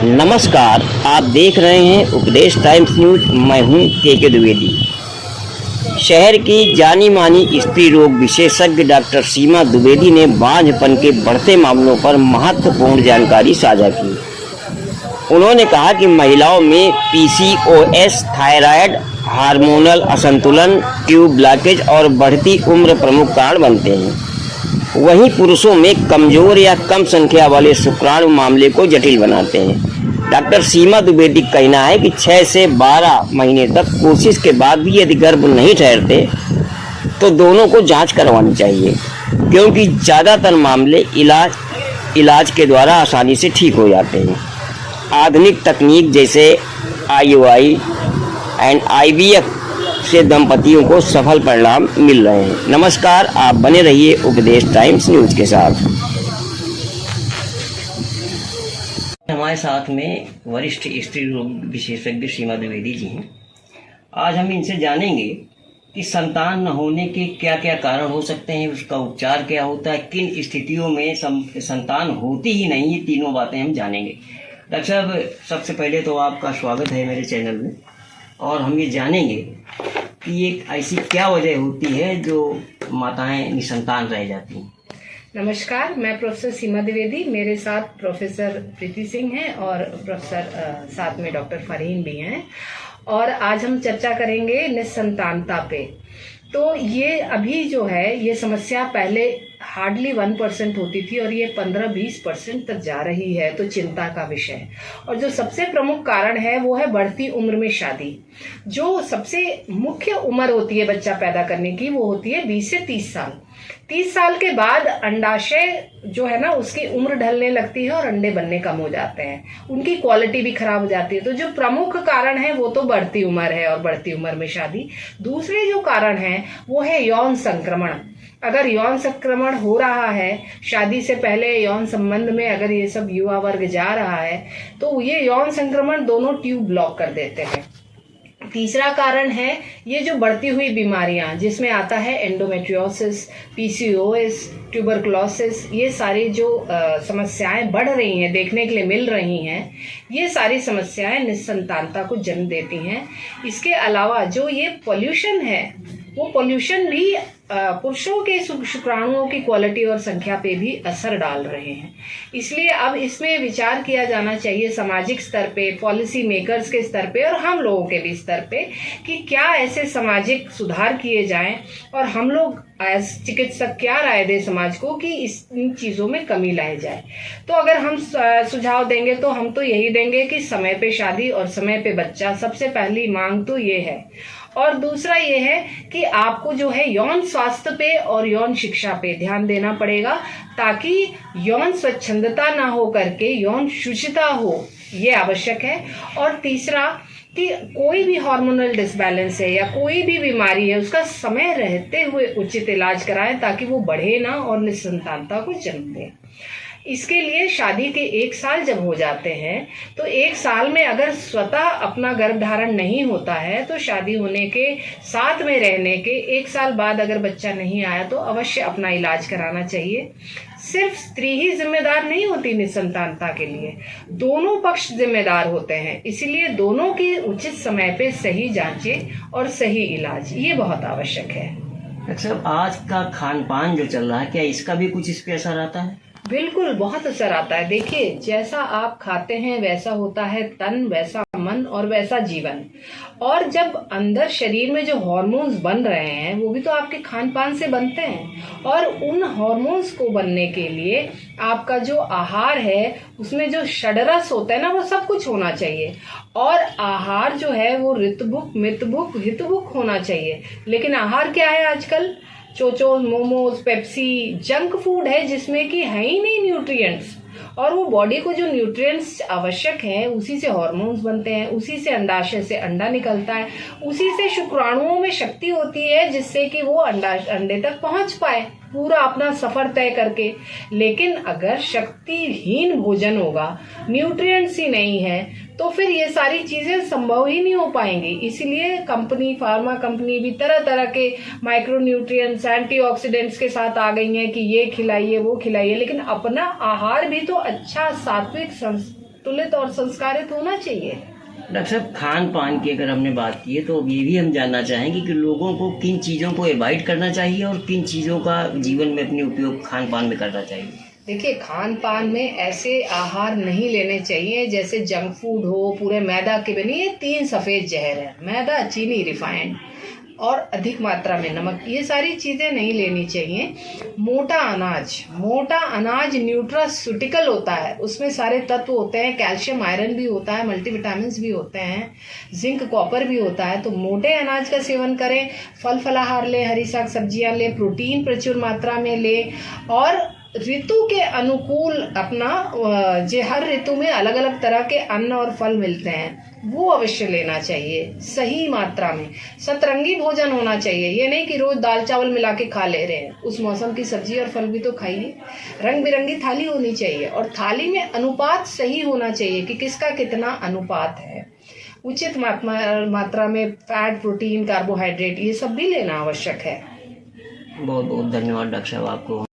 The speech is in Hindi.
नमस्कार, आप देख रहे हैं उपदेश टाइम्स न्यूज। मैं हूं के द्विवेदी। शहर की जानी मानी स्त्री रोग विशेषज्ञ डॉक्टर सीमा द्विवेदी ने बांझपन के बढ़ते मामलों पर महत्वपूर्ण जानकारी साझा की। उन्होंने कहा कि महिलाओं में पीसीओएस, थायराइड, हार्मोनल असंतुलन, ट्यूब ब्लॉकेज और बढ़ती उम्र प्रमुख कारण बनते हैं। वहीं पुरुषों में कमजोर या कम संख्या वाले शुक्राणु मामले को जटिल बनाते हैं। डॉक्टर सीमा द्विवेदी का कहना है कि 6 से 12 महीने तक कोशिश के बाद भी यदि गर्भ नहीं ठहरते तो दोनों को जांच करवानी चाहिए, क्योंकि ज़्यादातर मामले इलाज के द्वारा आसानी से ठीक हो जाते हैं। आधुनिक तकनीक जैसे IUI एंड IVF से दंपतियों को सफल परिणाम मिल रहे हैं। नमस्कार, आप बने रहिए उपदेश टाइम्स न्यूज के साथ। हमारे साथ में वरिष्ठ स्त्री रोग विशेषज्ञ सीमा द्विवेदी जी हैं। आज हम इनसे जानेंगे कि संतान न होने के क्या क्या कारण हो सकते हैं, उसका उपचार क्या होता है, किन स्थितियों में संतान होती ही नहीं, ये तीनों बातें हम जानेंगे। डॉक्टर साहब, सबसे पहले तो आपका स्वागत है मेरे चैनल में, और हम ये जानेंगे कि एक ऐसी क्या वजह होती है जो माताएं निसंतान रह जाती हैं। नमस्कार, मैं प्रोफेसर सीमा द्विवेदी, मेरे साथ प्रोफेसर प्रीति सिंह हैं और प्रोफेसर साथ में डॉक्टर फरहीन भी हैं, और आज हम चर्चा करेंगे निसंतानता पे। तो ये अभी जो है ये समस्या पहले हार्डली 1% होती थी और ये 15-20% तक जा रही है, तो चिंता का विषय। और जो सबसे प्रमुख कारण है वो है बढ़ती उम्र में शादी। जो सबसे मुख्य उम्र होती है बच्चा पैदा करने की वो होती है 20 से 30 साल। 30 साल के बाद अंडाशय जो है ना उसकी उम्र ढलने लगती है और अंडे बनने कम हो जाते हैं, उनकी क्वालिटी भी खराब हो जाती है। तो जो प्रमुख कारण है वो तो बढ़ती उम्र है और बढ़ती उम्र में शादी। दूसरे जो कारण है वो है यौन संक्रमण। अगर यौन संक्रमण हो रहा है शादी से पहले, यौन संबंध में अगर ये सब युवा वर्ग जा रहा है तो ये यौन संक्रमण दोनों ट्यूब ब्लॉक कर देते हैं। तीसरा कारण है ये जो बढ़ती हुई बीमारियां, जिसमें आता है एंडोमेट्रियोसिस, PCOS, ट्यूबरकुलोसिस। ये सारी जो समस्याएं बढ़ रही हैं, देखने के लिए मिल रही हैं, ये सारी समस्याएं निसंतानता को जन्म देती हैं। इसके अलावा जो ये पोल्यूशन है वो पोल्यूशन भी पुरुषों के शुक्राणुओं की क्वालिटी और संख्या पे भी असर डाल रहे हैं। इसलिए अब इसमें विचार किया जाना चाहिए सामाजिक स्तर पे, पॉलिसी मेकर्स के स्तर पे और हम लोगों के भी स्तर पे, कि क्या ऐसे सामाजिक सुधार किए जाएं और हम लोग एज चिकित्सक क्या राय दे समाज को कि इन चीजों में कमी लाई जाए। तो अगर हम सुझाव देंगे तो हम तो यही देंगे कि समय पे शादी और समय पे बच्चा, सबसे पहली मांग तो ये है। और दूसरा ये है कि आपको जो है यौन स्वास्थ्य पे और यौन शिक्षा पे ध्यान देना पड़ेगा, ताकि यौन स्वच्छंदता ना हो करके यौन शुचिता हो, ये आवश्यक है। और तीसरा कि कोई भी हार्मोनल डिसबैलेंस है या कोई भी बीमारी है उसका समय रहते हुए उचित इलाज कराएं, ताकि वो बढ़े ना और निसंतानता को जन्म दे। इसके लिए शादी के 1 साल जब हो जाते हैं तो 1 साल में अगर स्वतः अपना गर्भधारण नहीं होता है तो शादी होने के साथ में रहने के 1 साल बाद अगर बच्चा नहीं आया तो अवश्य अपना इलाज कराना चाहिए। सिर्फ स्त्री ही जिम्मेदार नहीं होती निसंतानता के लिए, दोनों पक्ष जिम्मेदार होते हैं। इसीलिए दोनों की उचित समय पे सही जांचें और सही इलाज, ये बहुत आवश्यक है। अच्छा, आज का खान पान जो चल रहा है, क्या इसका भी कुछ इस पे असर आता है? बिल्कुल, बहुत असर आता है। देखिए, जैसा आप खाते हैं वैसा होता है तन, वैसा मन और वैसा जीवन। और जब अंदर शरीर में जो हार्मोन्स बन रहे हैं वो भी तो आपके खान पान से बनते हैं, और उन हार्मोन्स को बनने के लिए आपका जो आहार है उसमें जो षडरस होता है ना, वो सब कुछ होना चाहिए। और आहार जो है वो ऋतभुक, मितभुक, हितभुक होना चाहिए। लेकिन आहार क्या है आजकल? चोचोज, मोमोज, पेप्सी, जंक फूड है जिसमें कि है ही नहीं न्यूट्रिएंट्स। और वो बॉडी को जो न्यूट्रिएंट्स आवश्यक हैं उसी से हार्मोन्स बनते हैं, उसी से अंडाशय से अंडा निकलता है, उसी से शुक्राणुओं में शक्ति होती है जिससे कि वो अंडे तक पहुंच पाए पूरा अपना सफर तय करके। लेकिन अगर शक्तिहीन भोजन होगा, न्यूट्रिएंट्स ही नहीं है, तो फिर ये सारी चीजें संभव ही नहीं हो पाएंगी। इसीलिए फार्मा कंपनी भी तरह तरह के माइक्रो न्यूट्रिएंट्स, एंटीऑक्सीडेंट्स के साथ आ गई हैं कि ये खिलाइए वो खिलाइए, लेकिन अपना आहार भी तो अच्छा सात्विक संतुलित और संस्कारित होना चाहिए। डॉक्टर साहब, खान पान की अगर हमने बात की है तो ये भी हम जानना चाहेंगे कि लोगों को किन चीज़ों को अवॉइड करना चाहिए और किन चीज़ों का जीवन में अपने उपयोग खान पान में करना चाहिए। देखिए, खान पान में ऐसे आहार नहीं लेने चाहिए जैसे जंक फूड हो, पूरे मैदा के बने। ये 3 सफ़ेद जहर है, मैदा, चीनी, रिफाइंड और अधिक मात्रा में नमक। ये सारी चीज़ें नहीं लेनी चाहिए। मोटा अनाज न्यूट्रास्यूटिकल होता है, उसमें सारे तत्व होते हैं, कैल्शियम, आयरन भी होता है, मल्टीविटामिन्स भी होते हैं, जिंक, कॉपर भी होता है। तो मोटे अनाज का सेवन करें, फल फलाहार लें, हरी साग सब्जियां लें, प्रोटीन प्रचुर मात्रा में लें और ऋतु के अनुकूल अपना जो हर ऋतु में अलग अलग तरह के अन्न और फल मिलते हैं वो अवश्य लेना चाहिए सही मात्रा में। सतरंगी भोजन होना चाहिए, ये नहीं कि रोज दाल चावल मिला के खा ले रहे हैं। उस मौसम की सब्जी और फल भी तो खाइए। रंग बिरंगी थाली होनी चाहिए और थाली में अनुपात सही होना चाहिए कि किसका कितना अनुपात है। उचित मात्रा में फैट, प्रोटीन, कार्बोहाइड्रेट ये सब भी लेना आवश्यक है। बहुत बहुत धन्यवाद डॉक्टर साहब आपको।